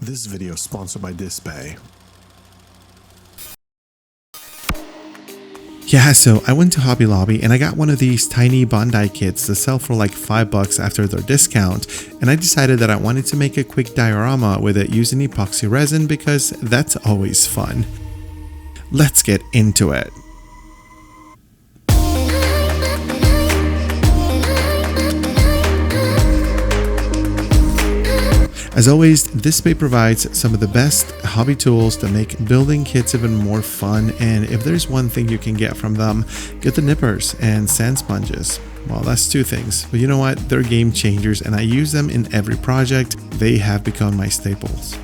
This video is sponsored by Display. Yeah, so I went to Hobby Lobby and I got one of these tiny Bondi kits that sell for like $5 after their discount, and I decided that I wanted to make a quick diorama with it using epoxy resin because that's always fun. Let's get into it. As always, Display provides some of the best hobby tools to make building kits even more fun, and if there's one thing you can get from them, get the nippers and sand sponges. Well, that's two things, but you know what? They're game changers and I use them in every project. They have become my staples.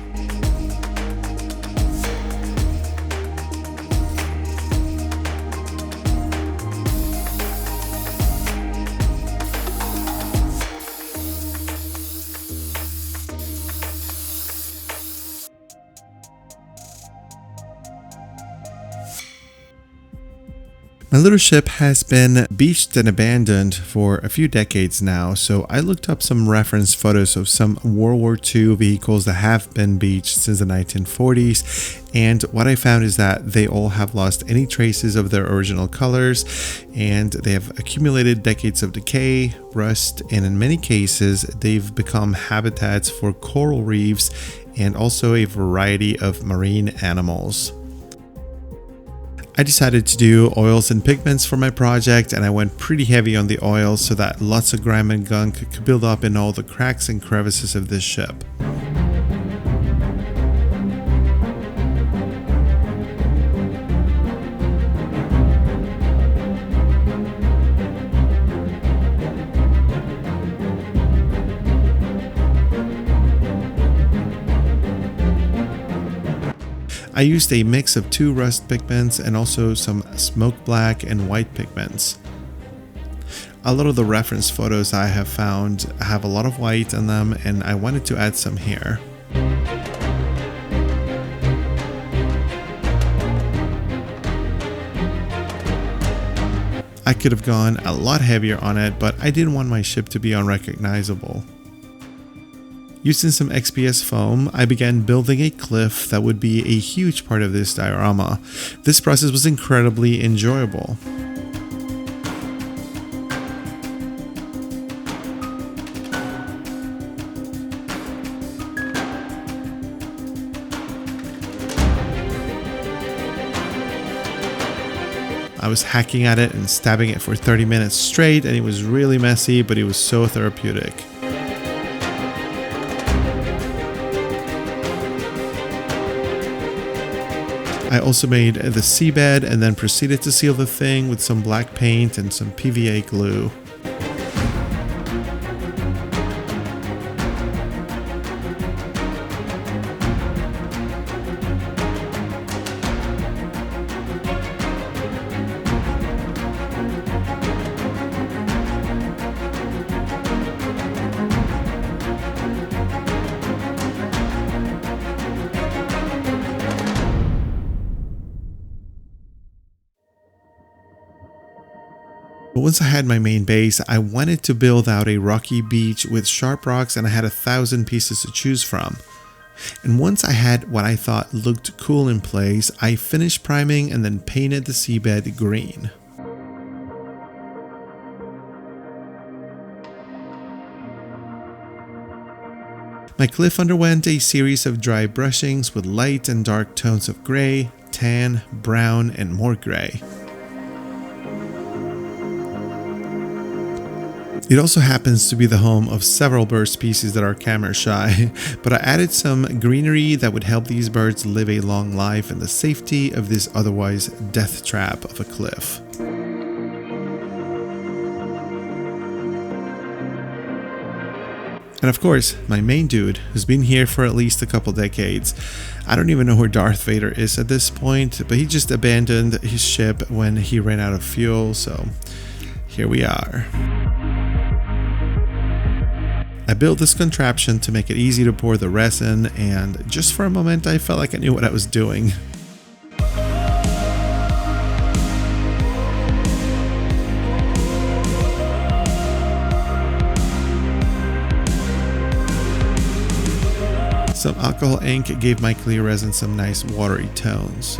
My little ship has been beached and abandoned for a few decades now, so I looked up some reference photos of some World War II vehicles that have been beached since the 1940s, and what I found is that they all have lost any traces of their original colors, and they have accumulated decades of decay, rust, and in many cases they've become habitats for coral reefs and also a variety of marine animals. I decided to do oils and pigments for my project, and I went pretty heavy on the oils so that lots of grime and gunk could build up in all the cracks and crevices of this ship. I used a mix of two rust pigments and also some smoke black and white pigments. A lot of the reference photos I have found have a lot of white in them, and I wanted to add some here. I could have gone a lot heavier on it, but I didn't want my ship to be unrecognizable. Using some XPS foam, I began building a cliff that would be a huge part of this diorama. This process was incredibly enjoyable. I was hacking at it and stabbing it for 30 minutes straight, and it was really messy, but it was so therapeutic. I also made the seabed and then proceeded to seal the thing with some black paint and some PVA glue. But once I had my main base, I wanted to build out a rocky beach with sharp rocks, and I had 1,000 pieces to choose from. And once I had what I thought looked cool in place, I finished priming and then painted the seabed green. My cliff underwent a series of dry brushings with light and dark tones of gray, tan, brown, and more gray. It also happens to be the home of several bird species that are camera shy, but I added some greenery that would help these birds live a long life in the safety of this otherwise death trap of a cliff. And of course, my main dude, who's been here for at least a couple decades. I don't even know where Darth Vader is at this point, but he just abandoned his ship when he ran out of fuel, so here we are. I built this contraption to make it easy to pour the resin, and just for a moment I felt like I knew what I was doing. Some alcohol ink gave my clear resin some nice watery tones.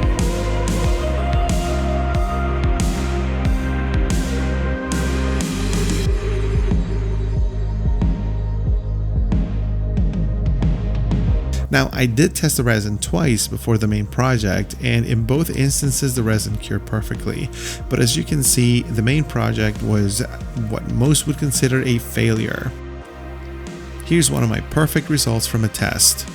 Now, I did test the resin twice before the main project, and in both instances the resin cured perfectly. But as you can see, the main project was what most would consider a failure. Here's one of my perfect results from a test.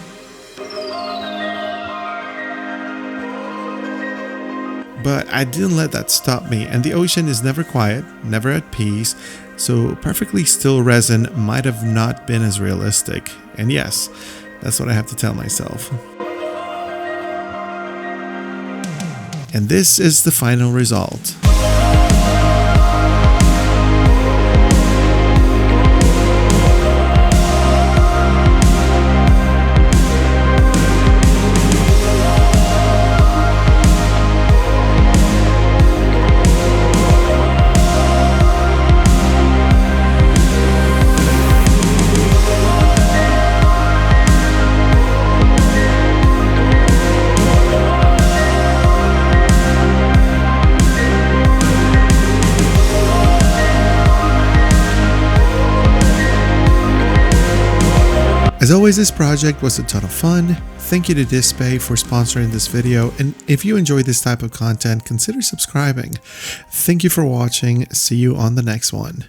But I didn't let that stop me, and the ocean is never quiet, never at peace, so perfectly still resin might have not been as realistic. And yes, that's what I have to tell myself. And this is the final result. As always, this project was a ton of fun. Thank you to Display for sponsoring this video, and if you enjoy this type of content, consider subscribing. Thank you for watching. See you on the next one.